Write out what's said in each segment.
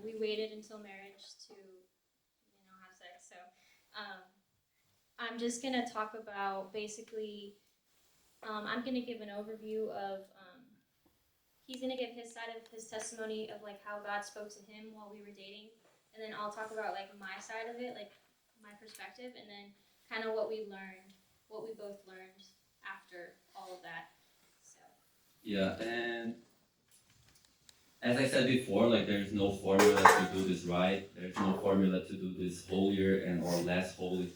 we waited until marriage to, have sex. So um, I'm just gonna talk about basically. I'm gonna give an overview of. He's gonna give his side of his testimony of like how God spoke to him while we were dating, and then I'll talk about like my side of it, like my perspective, and then kind of what we learned, what we both learned after all of that. So. Yeah, and as I said before, like there's no formula to do this right. There's no formula to do this holier and or less holy.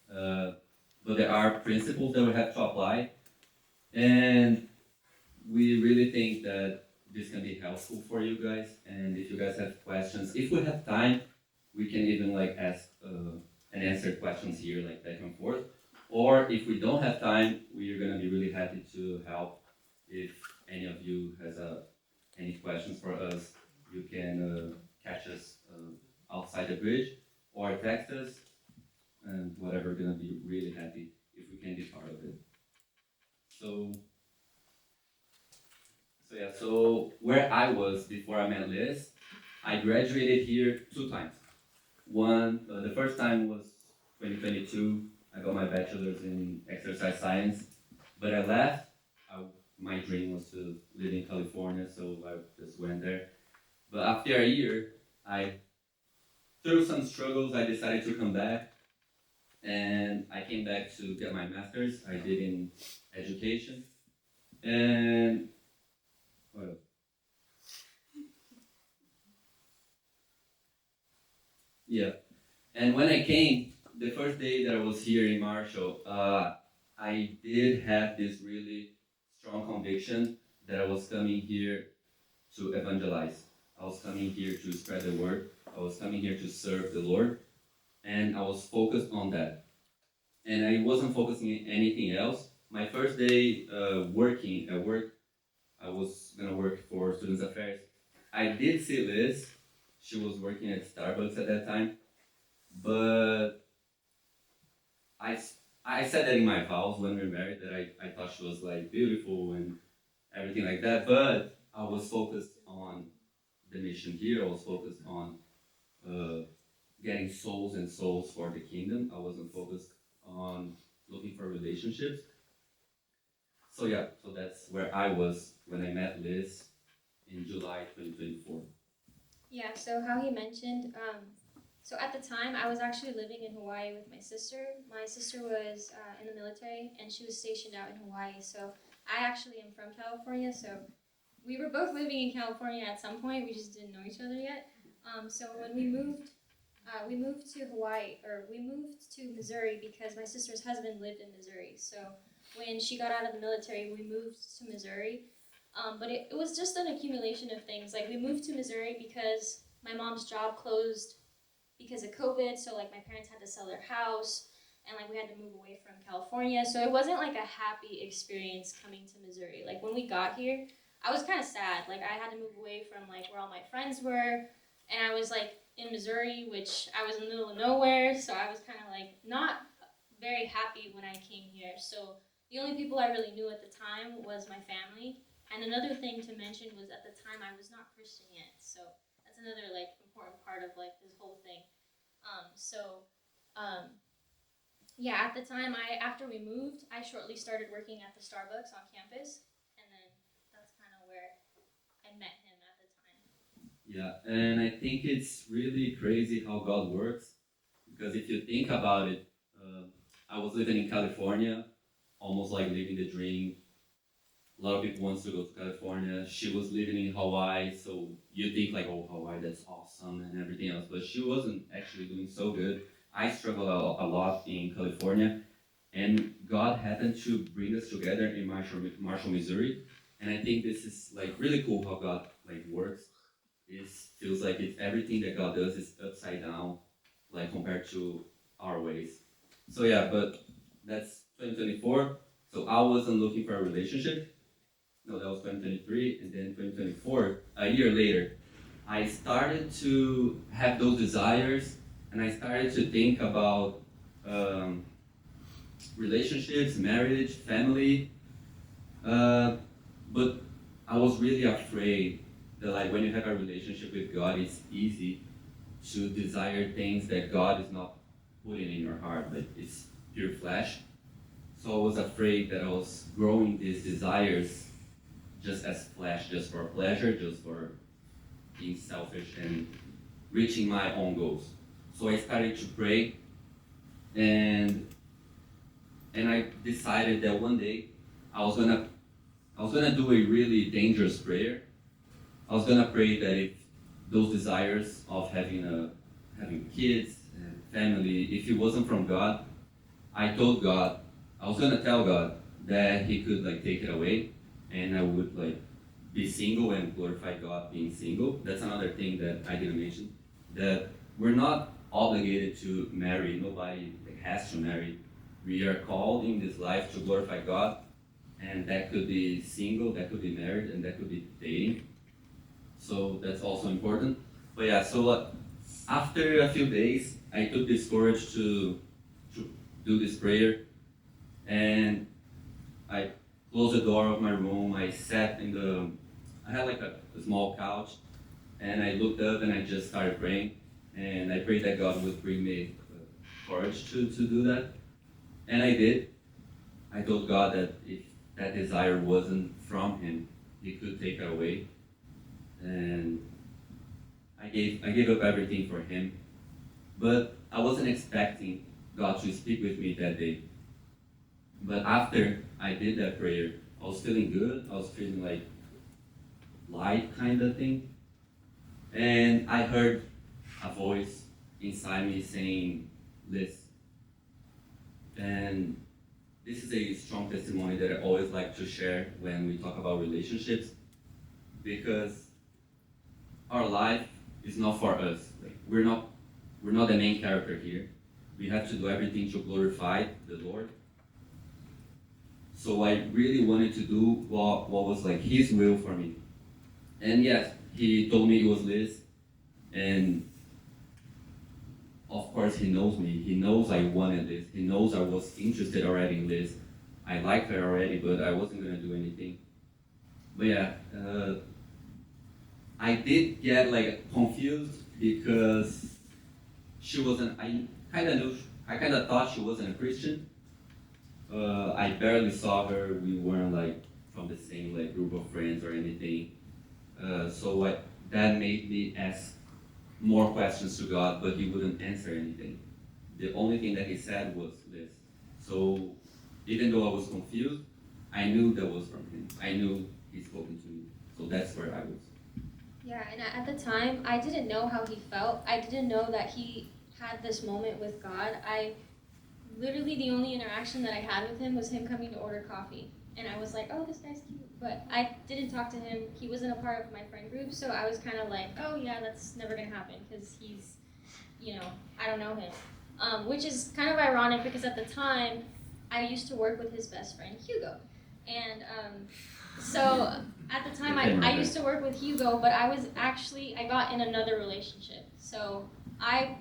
But there are principles that we have to apply, and we really think that this can be helpful for you guys. And if you guys have questions, if we have time, we can even like ask and answer questions here, like back and forth. Or if we don't have time, we are gonna be really happy to help. If any of you has any questions for us, you can catch us outside the bridge or text us, and whatever, we're gonna be really happy if we can be part of it. So, so where I was before I met Liz, I graduated here 2 times. The first time was 2022. I got my bachelor's in exercise science, but I left. My dream was to live in California, so I just went there. But after a year, through some struggles, I decided to come back, and I came back to get my master's. I did in education, and well, yeah. And when I came, the first day that I was here in Marshall, I did have this really strong conviction that I was coming here to evangelize. I was coming here to spread the word. I was coming here to serve the Lord, and I was focused on that. And I wasn't focusing on anything else. My first day working at work, I was gonna work for Students Affairs. I did see Liz. She was working at Starbucks at that time, but I said that in my vows when we were married that I thought she was like beautiful and everything like that, but I was focused on the mission here. I was focused on getting souls and souls for the kingdom. I wasn't focused on looking for relationships. So yeah, so that's where I was when I met Liz in July 2024. Yeah, so how he mentioned, so at the time I was actually living in Hawaii with my sister. My sister was in the military and she was stationed out in Hawaii. So I actually am from California. So we were both living in California at some point. We just didn't know each other yet. So when we moved to Hawaii, or we moved to Missouri because my sister's husband lived in Missouri. So when she got out of the military, we moved to Missouri. But it was just an accumulation of things. Like we moved to Missouri because my mom's job closed because of COVID. So like my parents had to sell their house, and like we had to move away from California. So it wasn't like a happy experience coming to Missouri. Like when we got here, I was kind of sad. Like I had to move away from like where all my friends were, and I was like in Missouri, which I was in the middle of nowhere. So I was kind of like not very happy when I came here. So the only people I really knew at the time was my family. And another thing to mention was at the time I was not Christian yet, so that's another like important part of like this whole thing. So yeah, at the time after we moved, I shortly started working at the Starbucks on campus, and then that's kind of where I met him at the time. Yeah, and I think it's really crazy how God works, because if you think about it, I was living in California, almost like living the dream. A lot of people wants to go to California. She was living in Hawaii, so you think like, oh, Hawaii, that's awesome and everything else. But she wasn't actually doing so good. I struggled a lot in California, and God happened to bring us together in Marshall, Missouri. And I think this is like really cool how God like works. It feels like it's everything that God does is upside down, like compared to our ways. So yeah, but that's 2024. So I wasn't looking for a relationship. No, that was 2023, and then 2024, a year later, I started to have those desires, and I started to think about relationships, marriage, family, but I was really afraid that like when you have a relationship with God, it's easy to desire things that God is not putting in your heart, like it's pure flesh. So I was afraid that I was growing these desires just as flesh, just for pleasure, just for being selfish and reaching my own goals. So I started to pray, and I decided that one day I was gonna do a really dangerous prayer. I was gonna pray that if those desires of having kids and family, if it wasn't from God, I was gonna tell God that He could like take it away, and I would like be single and glorify God being single. That's another thing that I didn't mention. That we're not obligated to marry. Nobody has to marry. We are called in this life to glorify God, and that could be single, that could be married, and that could be dating. So that's also important. But yeah, so after a few days, I took this courage to do this prayer, and I closed the door of my room. I had like a small couch, and I looked up and I just started praying, and I prayed that God would bring me courage to do that, and I did. I told God that if that desire wasn't from Him, He could take it away, and I gave up everything for Him. But I wasn't expecting God to speak with me that day. But after I did that prayer, I was feeling good. I was feeling like light kind of thing. And I heard a voice inside me saying, "Liz." And this is a strong testimony that I always like to share when we talk about relationships, because our life is not for us. Like, we're not the main character here. We have to do everything to glorify the Lord. So I really wanted to do what was like His will for me. And yes, He told me it was Liz, and of course He knows me. He knows I wanted this. He knows I was interested already in Liz. I liked her already, but I wasn't gonna do anything. But yeah, I did get like confused because she wasn't. I kind of thought she wasn't a Christian. I barely saw her. We weren't like from the same like group of friends or anything. That made me ask more questions to God, but He wouldn't answer anything. The only thing that He said was this. So even though I was confused, I knew that was from Him. I knew He spoken to me. So that's where I was. Yeah, and at the time, I didn't know how he felt. I didn't know that he had this moment with God. Literally, the only interaction that I had with him was him coming to order coffee. And I was like, oh, this guy's cute. But I didn't talk to him. He wasn't a part of my friend group. So I was kind of like, oh, yeah, that's never going to happen because he's, I don't know him. Which is kind of ironic because at the time, I used to work with his best friend, Hugo. And so at the time, I used to work with Hugo, but I got in another relationship. So I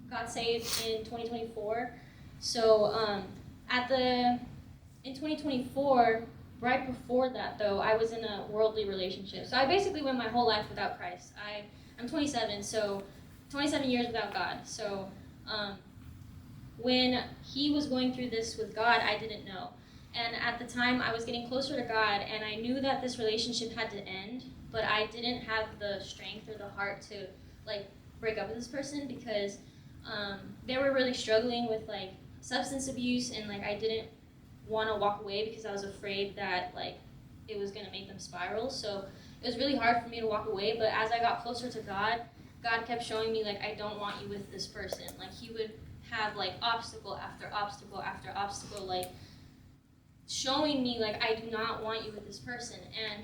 got saved in 2024. So in 2024, right before that though, I was in a worldly relationship. So I basically went my whole life without Christ. I'm 27, so 27 years without God. So when he was going through this with God, I didn't know. And at the time, I was getting closer to God, and I knew that this relationship had to end, but I didn't have the strength or the heart to like break up with this person because they were really struggling with like substance abuse, and like I didn't want to walk away because I was afraid that like it was gonna make them spiral. So it was really hard for me to walk away. But as I got closer to God, God kept showing me like I don't want you with this person. Like He would have like obstacle after obstacle after obstacle, like showing me like I do not want you with this person. And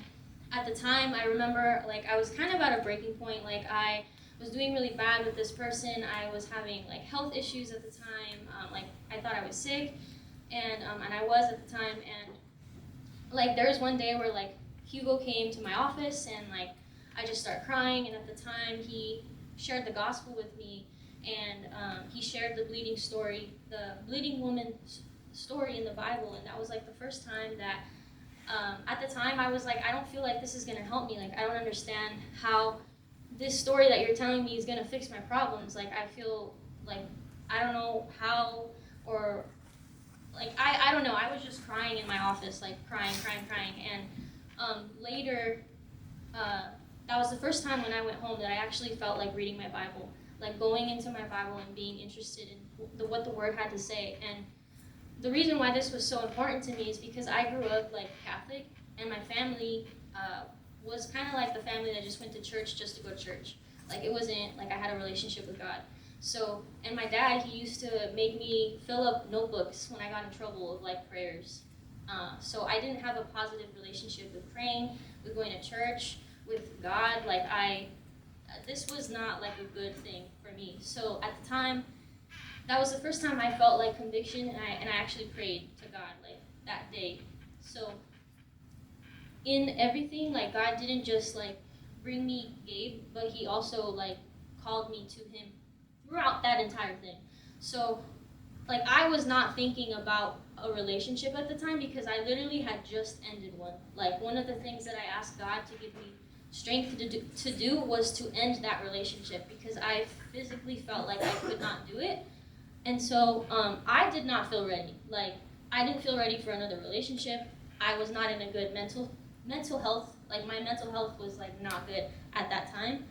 at the time, I remember like I was kind of at a breaking point. Like I was doing really bad with this person. I was having like health issues at the time. Like I thought I was sick, and I was at the time. And like there was one day where like Hugo came to my office, and like I just started crying. And at the time, he shared the gospel with me, and he shared the bleeding woman story in the Bible, and that was like the first time that At the time, I was like, I don't feel like this is gonna help me. Like, I don't understand how this story that you're telling me is gonna fix my problems. Like, I feel like I don't know how, or like I don't know. I was just crying in my office, like crying, and later, that was the first time when I went home that I actually felt like reading my Bible, like going into my Bible and being interested in what the Word had to say. And the reason why this was so important to me is because I grew up like Catholic, and my family was kind of like the family that just went to church just to go to church. Like it wasn't like I had a relationship with God. So, and my dad, he used to make me fill up notebooks when I got in trouble of like prayers. So I didn't have a positive relationship with praying, with going to church, with God. Like this was not like a good thing for me. So at the time, that was the first time I felt like conviction, and I actually prayed to God like that day. So in everything, like God didn't just like bring me Gabe, but He also like called me to Him throughout that entire thing. So like I was not thinking about a relationship at the time because I literally had just ended one. Like one of the things that I asked God to give me strength to do was to end that relationship because I physically felt like I could not do it. And so I did not feel ready. Like I didn't feel ready for another relationship. I was not in a good mental health. Like my mental health was like not good at that time.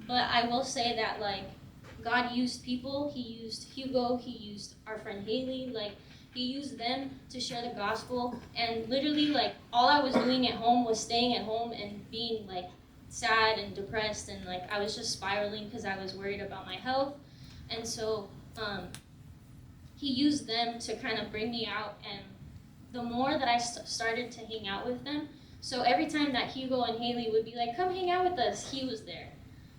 But I will say that like God used people. He used Hugo. He used our friend Haley. Like He used them to share the gospel. And literally like all I was doing at home was staying at home and being like sad and depressed, and like I was just spiraling because I was worried about my health. And so He used them to kind of bring me out. And the more that I started to hang out with them, so every time that Hugo and Haley would be like, come hang out with us, He was there.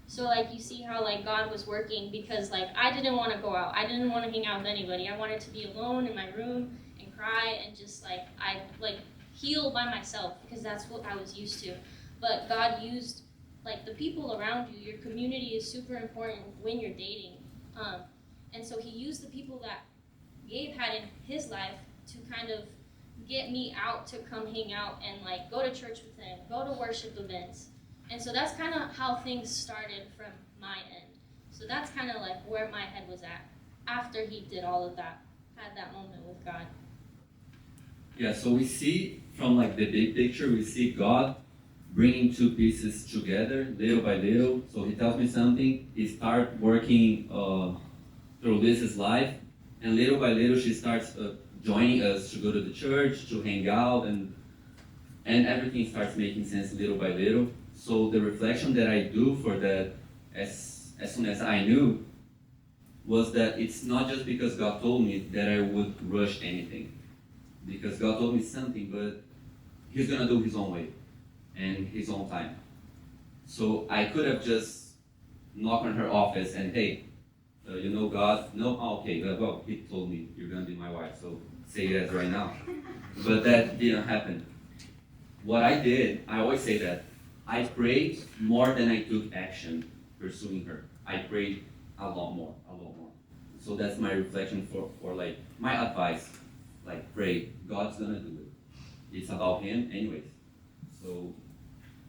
So like you see how like God was working, because like I didn't want to go out. I didn't want to hang out with anybody. I wanted to be alone in my room and cry and just like I like heal by myself because that's what I was used to. But God used like the people around you. Your community is super important when you're dating. And so He used the people that Gabe had in his life to kind of get me out to come hang out and like go to church with him, go to worship events. And so that's kind of how things started from my end. So that's kind of like where my head was at after he did all of that, had that moment with God. Yeah, so we see from like the big picture, we see God bringing two pieces together little by little. So He tells me something, He starts working through Liz's life, and little by little she starts joining us to go to the church, to hang out, and everything starts making sense little by little. So the reflection that I do for that, as soon as I knew, was that it's not just because God told me that I would rush anything. Because God told me something, but He's going to do His own way and His own time. So I could have just knocked on her office and, hey, God, no, okay, well, He told me you're going to be my wife, so say yes right now. But that didn't happen. What I did, I always say that, I prayed more than I took action pursuing her. I prayed a lot more. So that's my reflection for like, my advice. Like, pray, God's gonna do it. It's about Him anyways. So,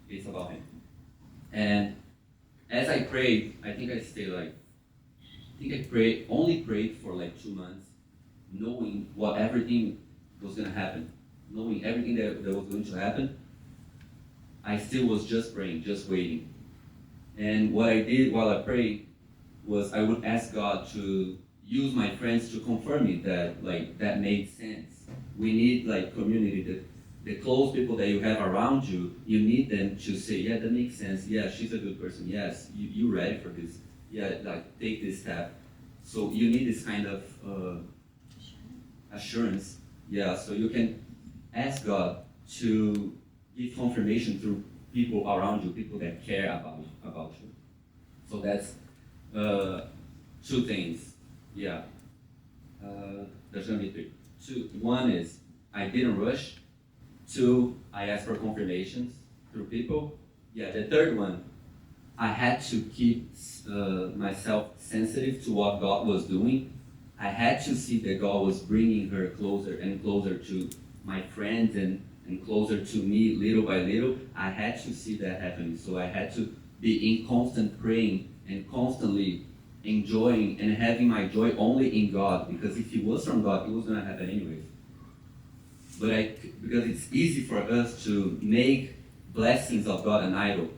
it's about Him. And as I prayed, I think I only prayed for like 2 months, knowing what everything was gonna happen. Knowing everything that was going to happen. I still was just praying, just waiting. And what I did while I prayed was I would ask God to use my friends to confirm me that like that made sense. We need like community, the close people that you have around you, you need them to say, yeah, that makes sense. Yeah, she's a good person. Yes, you ready for this. Yeah, like take this step. So you need this kind of assurance. Yeah, so you can ask God to give confirmation through people around you, people that care about you. So that's 2 things. Yeah. There's gonna be 3. 2. One is I didn't rush. 2, I asked for confirmations through people. Yeah. The third one, I had to keep myself sensitive to what God was doing. I had to see that God was bringing her closer and closer my friends and closer to me little by little, I had to see that happening. So I had to be in constant praying and constantly enjoying and having my joy only in God, because if it was from God, it was going to happen anyways. But because it's easy for us to make blessings of God an idol.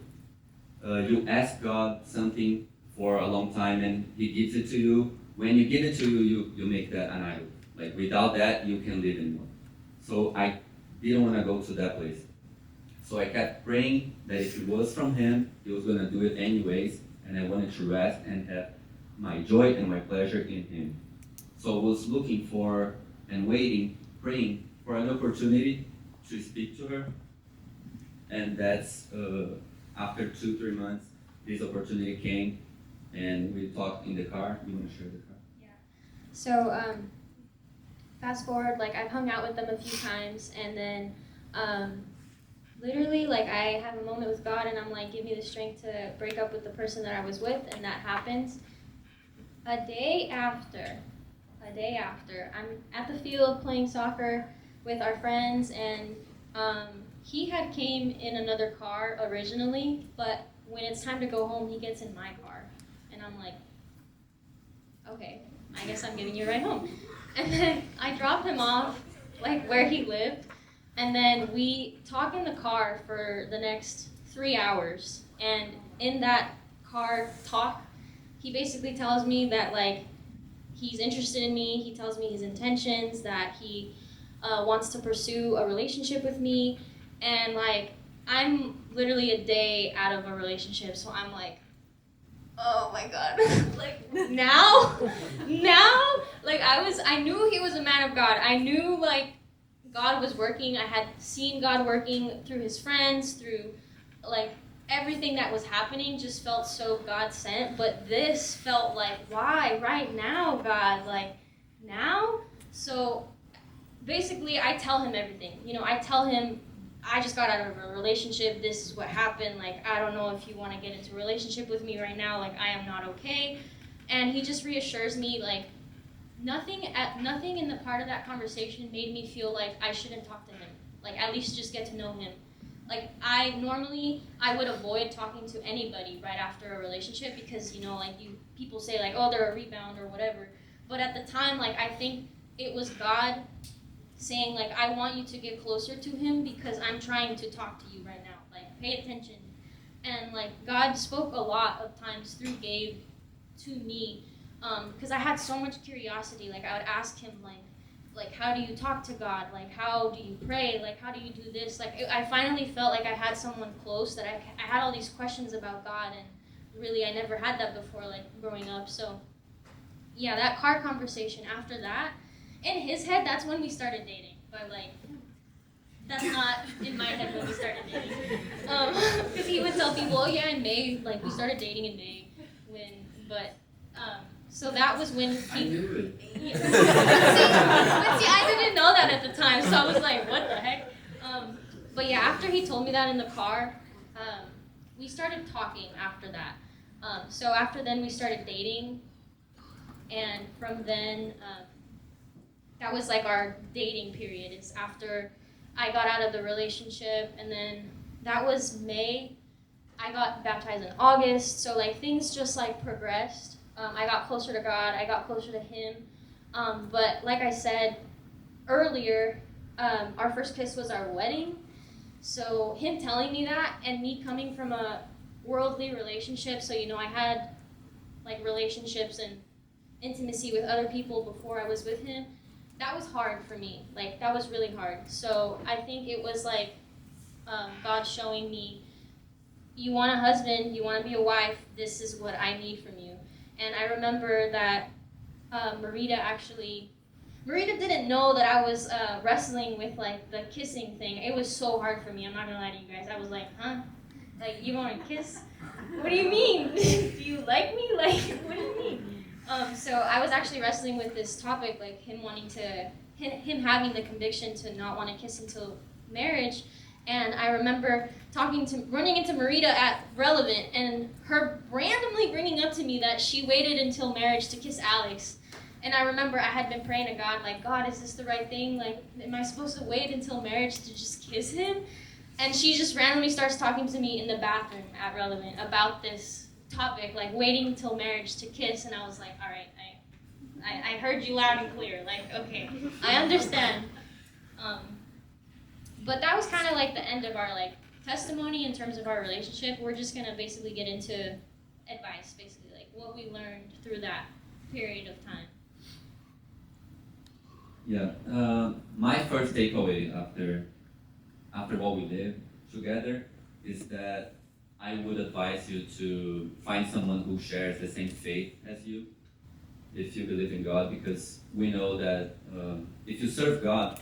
You ask God something for a long time and He gives it to you. When you give it to you, you make that an idol. Like without that, you can't live anymore. So I didn't want to go to that place. So I kept praying that if it was from Him, He was going to do it anyways, and I wanted to rest and have my joy and my pleasure in Him. So I was looking for and waiting, praying for an opportunity to speak to her. And that's after 2-3 months, this opportunity came, and we talked in the car. You want to share the car? Yeah. So fast forward, like I've hung out with them a few times, and then literally, like I have a moment with God, and I'm like, give me the strength to break up with the person that I was with, and that happens. A day after, I'm at the field playing soccer with our friends, and he had came in another car originally, but when it's time to go home, he gets in my car, and I'm like, okay, I guess I'm giving you a ride home. And then I drop him off, like where he lived, and then we talk in the car for the next 3 hours, and in that car talk, he basically tells me that like he's interested in me. He tells me his intentions, that he wants to pursue a relationship with me, and like I'm literally a day out of a relationship, so I'm like, oh my God, like now, like I knew he was a man of God. I knew like God was working. I had seen God working through His friends, through like everything that was happening just felt so God sent, but this felt like, why right now, God, like now? So basically I tell him everything. I tell him, I just got out of a relationship, this is what happened, like I don't know if you want to get into a relationship with me right now, like I am not okay. And he just reassures me, like nothing in the part of that conversation made me feel like I shouldn't talk to him, like at least just get to know him. Like I would avoid talking to anybody right after a relationship because like people say like, oh, they're a rebound or whatever. But at the time, like I think it was God saying like, I want you to get closer to Him because I'm trying to talk to you right now. Like pay attention. And like God spoke a lot of times through Gabe to me because I had so much curiosity. Like I would ask him like how do you talk to God? Like how do you pray? Like how do you do this? Like I finally felt like I had someone close that I had all these questions about God, and really I never had that before, like growing up. So yeah, that car conversation after that, in his head, that's when we started dating. But like that's not in my head when we started dating. Because he would tell people, oh yeah, in May, like we started dating in May. So that was when he... I knew it. Yeah. see, I didn't know that at the time, so I was like, what the heck? But yeah, after he told me that in the car, we started talking after that. So after then, we started dating, and from then, that was like our dating period. It's after I got out of the relationship, and then that was May. I got baptized in August, so like things just like progressed. I got closer to God, I got closer to Him. But like I said earlier, our first kiss was our wedding. So him telling me that, and me coming from a worldly relationship, so I had like relationships and intimacy with other people before I was with him, that was hard for me. Like that was really hard. So I think it was like God showing me, you want a husband, you want to be a wife, this is what I need from you. And I remember that Marita didn't know that I was wrestling with like the kissing thing. It was so hard for me, I'm not gonna lie to you guys. I was like, huh? Like, you want to kiss? What do you mean? Do you like me? Like, what do you mean? So I was actually wrestling with this topic, like him having the conviction to not want to kiss until marriage. And I remember running into Marita at Relevant, and her randomly bringing up to me that she waited until marriage to kiss Alex. And I remember I had been praying to God, like, God, is this the right thing? Like, am I supposed to wait until marriage to just kiss him? And she just randomly starts talking to me in the bathroom at Relevant about this topic, like waiting until marriage to kiss. And I was like, all right, I heard you loud and clear. Like, okay, I understand. But that was kind of like the end of our like testimony in terms of our relationship. We're just gonna basically get into advice, basically like what we learned through that period of time. Yeah, my first takeaway after what we did together is that I would advise you to find someone who shares the same faith as you, if you believe in God, because we know that if you serve God,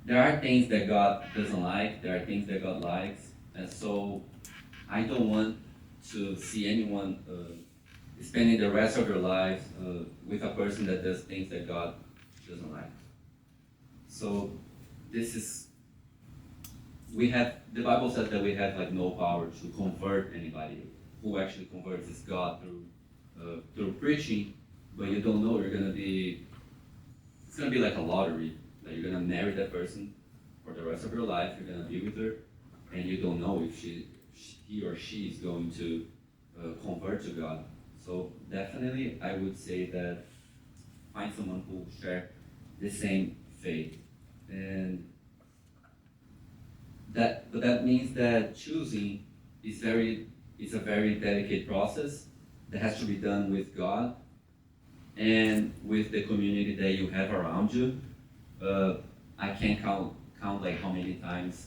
there are things that God doesn't like, there are things that God likes, and so I don't want to see anyone spending the rest of your life with a person that does things that God doesn't like. So this is, the Bible says that we have like no power to convert anybody. Who actually converts is God through preaching, but you don't know, it's gonna be like a lottery. Like you're gonna marry that person for the rest of your life, you're gonna be with her, and you don't know if he or she is going to convert to God. So definitely I would say that find someone who share the same faith. And but that means that choosing is a very delicate process that has to be done with God and with the community that you have around you. I can't count like how many times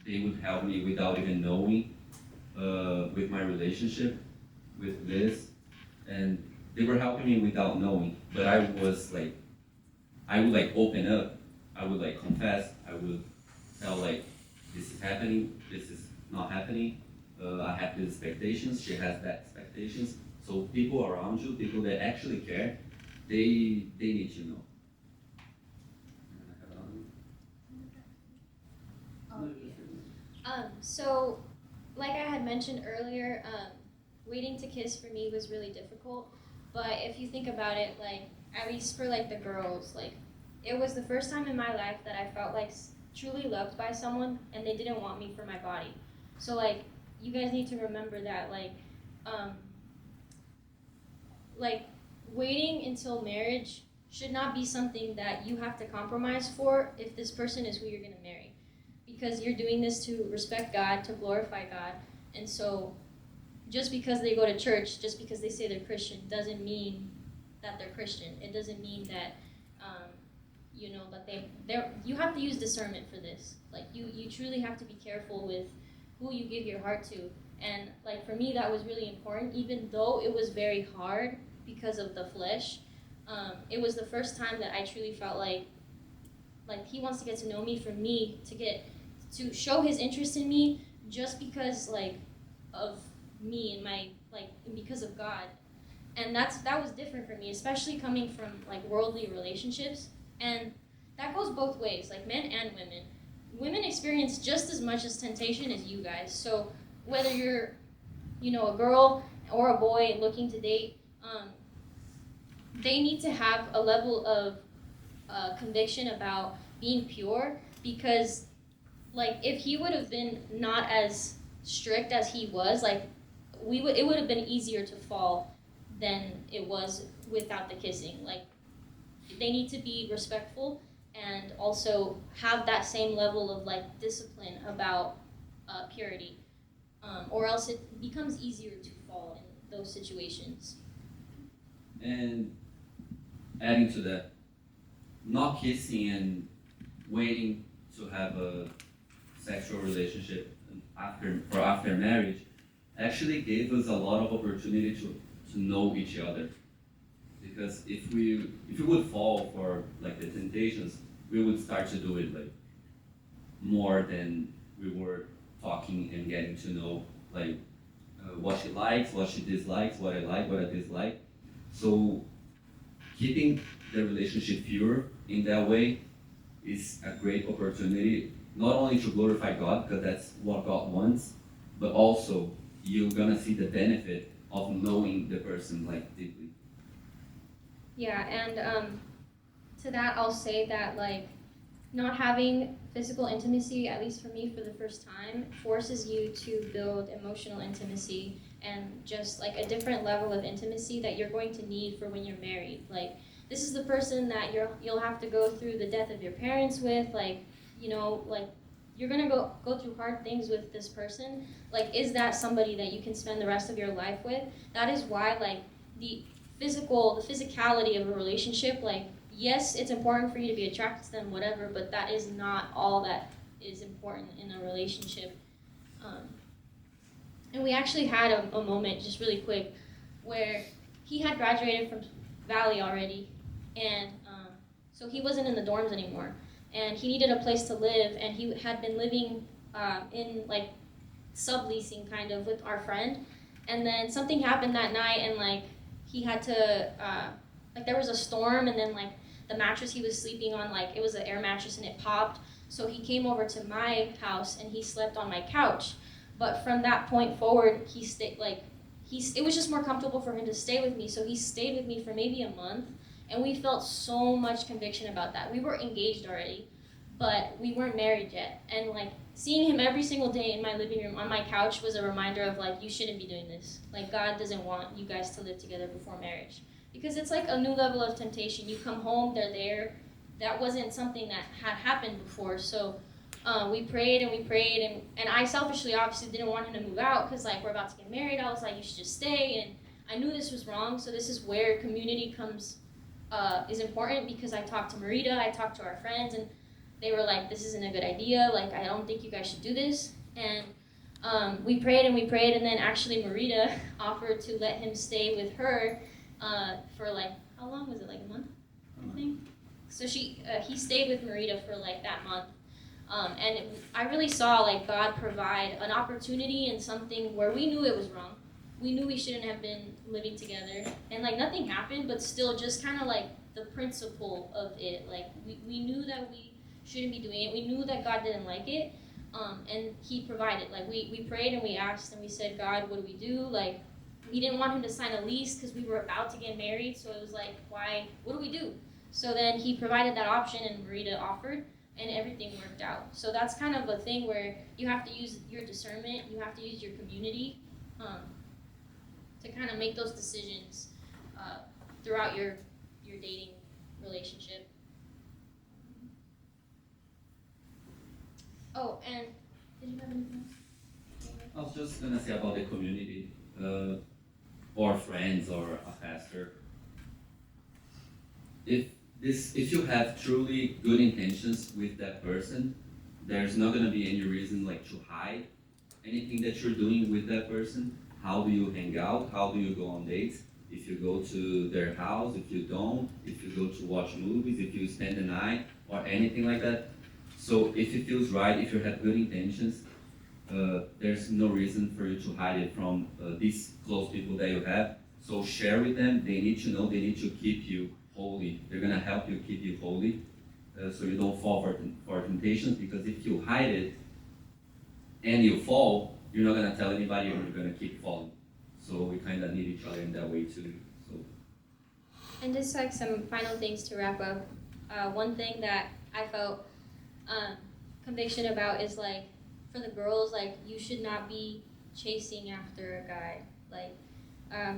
they would help me without even knowing with my relationship with Liz, and they were helping me without knowing. But I would like open up, I would like confess, I would tell like this is happening, this is not happening. I have these expectations, she has that expectations. So people around you, people that actually care, they need to know. So, like I had mentioned earlier, waiting to kiss for me was really difficult. But if you think about it, like at least for like the girls, like it was the first time in my life that I felt like truly loved by someone, and they didn't want me for my body. So like you guys need to remember that, like waiting until marriage should not be something that you have to compromise for if this person is who you're gonna marry. Because you're doing this to respect God, to glorify God. And so just because they go to church, just because they say they're Christian, doesn't mean that they're Christian. It doesn't mean that, that you have to use discernment for this. Like you truly have to be careful with who you give your heart to. And like for me, that was really important, even though it was very hard because of the flesh. It was the first time that I truly felt like he wants to get to know me for me to show his interest in me just because like of me and my because of God. And that was different for me, especially coming from like worldly relationships. And that goes both ways, like men and women. Women experience just as much as temptation as you guys. So whether you're a girl or a boy looking to date, they need to have a level of conviction about being pure, because like if he would have been not as strict as he was, like it would have been easier to fall than it was without the kissing. Like they need to be respectful and also have that same level of like discipline about purity, or else it becomes easier to fall in those situations. And adding to that, not kissing and waiting to have a sexual relationship after marriage actually gave us a lot of opportunity to know each other. Because if we would fall for like the temptations, we would start to do it like more than we were talking and getting to know like what she likes, what she dislikes, what I like, what I dislike. So keeping the relationship pure in that way is a great opportunity, not only to glorify God, because that's what God wants, but also you're gonna see the benefit of knowing the person like deeply. Yeah, and to that I'll say that like not having physical intimacy, at least for me for the first time, forces you to build emotional intimacy and just like a different level of intimacy that you're going to need for when you're married. Like this is the person that you'll have to go through the death of your parents with, like, you know, like you're gonna go through hard things with this person. Like, is that somebody that you can spend the rest of your life with? That is why like the the physicality of a relationship, like yes, it's important for you to be attracted to them, whatever, but that is not all that is important in a relationship. Um, and we actually had a moment, just really quick, where he had graduated from Valley already, and so he wasn't in the dorms anymore, and he needed a place to live, and he had been living in like subleasing kind of with our friend, and then something happened that night, and like he had to like there was a storm, and then like the mattress he was sleeping on, like it was an air mattress and it popped, so he came over to my house and he slept on my couch. But from that point forward, he stayed like it was just more comfortable for him to stay with me, so he stayed with me for maybe a month, and we felt so much conviction about that. We were engaged already, but we weren't married yet, and like seeing him every single day in my living room on my couch was a reminder of like, you shouldn't be doing this. Like God doesn't want you guys to live together before marriage, because it's like a new level of temptation. You come home, they're there. That wasn't something that had happened before. So we prayed and we prayed, and I selfishly obviously didn't want him to move out because like we're about to get married. I was like, you should just stay, and I knew this was wrong. So this is where community comes is important, because I talked to Marita, I talked to our friends, and they were like, this isn't a good idea. Like, I don't think you guys should do this. And we prayed and we prayed, and then actually Marita offered to let him stay with her for like, how long was it? Like a month, I think. So he stayed with Marita for like that month. I really saw like God provide an opportunity in something where we knew it was wrong. We knew we shouldn't have been living together, and like nothing happened, but still just kind of like the principle of it. Like we knew that we shouldn't be doing it. We knew that God didn't like it, and He provided. Like we prayed and we asked and we said, God, what do we do? Like we didn't want Him to sign a lease because we were about to get married, so it was like, why? What do we do? So then He provided that option, and Marita offered, and everything worked out. So that's kind of a thing where you have to use your discernment, you have to use your community to kind of make those decisions throughout your dating relationship. Oh, and did you have anything else? I was just gonna say about the community, or friends, or a pastor. If you have truly good intentions with that person, there's not gonna be any reason like to hide anything that you're doing with that person. How do you hang out? How do you go on dates? If you go to their house, if you don't, if you go to watch movies, if you spend the night, or anything like that. So if it feels right, if you have good intentions, there's no reason for you to hide it from these close people that you have. So share with them. They need to know. They need to keep you holy. They're gonna help you keep you holy, so you don't fall for temptations. Because if you hide it and you fall, you're not gonna tell anybody, and you're gonna keep falling. So we kind of need each other in that way too. So. And just like some final things to wrap up. One thing that I felt conviction about is like, for the girls, like you should not be chasing after a guy. Like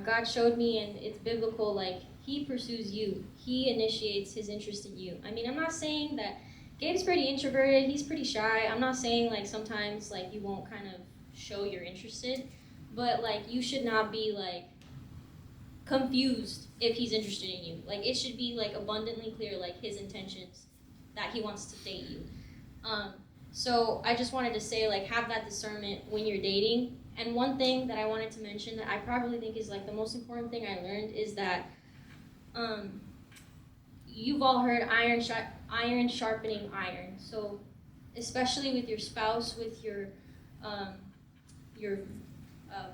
God showed me, and it's biblical. Like He pursues you. He initiates His interest in you. I mean, I'm not saying that Gabe's pretty introverted. He's pretty shy. I'm not saying like sometimes like you won't kind of show you're interested, but like you should not be like confused if he's interested in you. Like it should be like abundantly clear, like his intentions, that he wants to date you. So I just wanted to say, like, have that discernment when you're dating. And one thing that I wanted to mention that I probably think is like the most important thing I learned is that you've all heard iron sharpening iron. So especially with your spouse, with your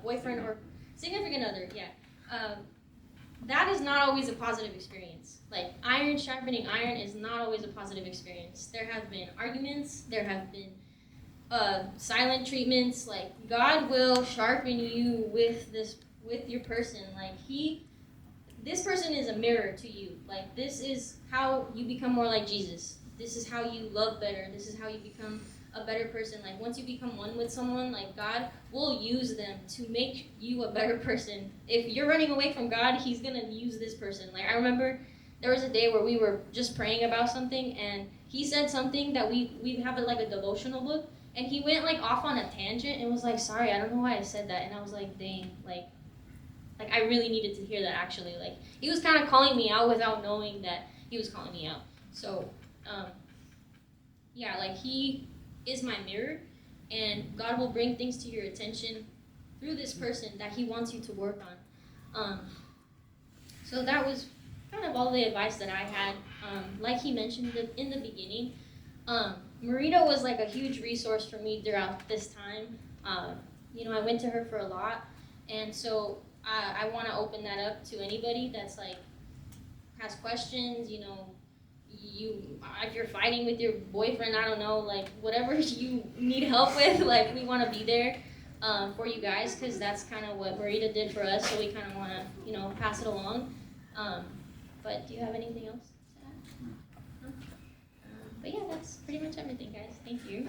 boyfriend or significant other, yeah. That is not always a positive experience. Like iron sharpening iron is not always a positive experience. There have been arguments. There have been silent treatments. Like God will sharpen you with your person. Like this person is a mirror to you. Like, this is how you become more like Jesus. This is how you love better. This is how you become a better person. Like, once you become one with someone, like, God will use them to make you a better person. If you're running away from God, he's going to use this person. Like, I remember there was a day where we were just praying about something, and he said something that we have like a devotional book, and he went like off on a tangent and was like, sorry, I don't know why I said that. And I was like, dang, like I really needed to hear that, actually. Like, he was kind of calling me out without knowing that he was calling me out. So yeah, like, he is my mirror, and God will bring things to your attention through this person that he wants you to work on. So that was kind of all the advice that I had. Like he mentioned in the beginning, Marita was like a huge resource for me throughout this time. I went to her for a lot, and so I want to open that up to anybody that's like has questions. If you're fighting with your boyfriend, I don't know, like, whatever you need help with, like, we want to be there for you guys, because that's kind of what Marita did for us, so we kind of want to, pass it along. But do you have anything else to add? No? But yeah, that's pretty much everything, guys. Thank you.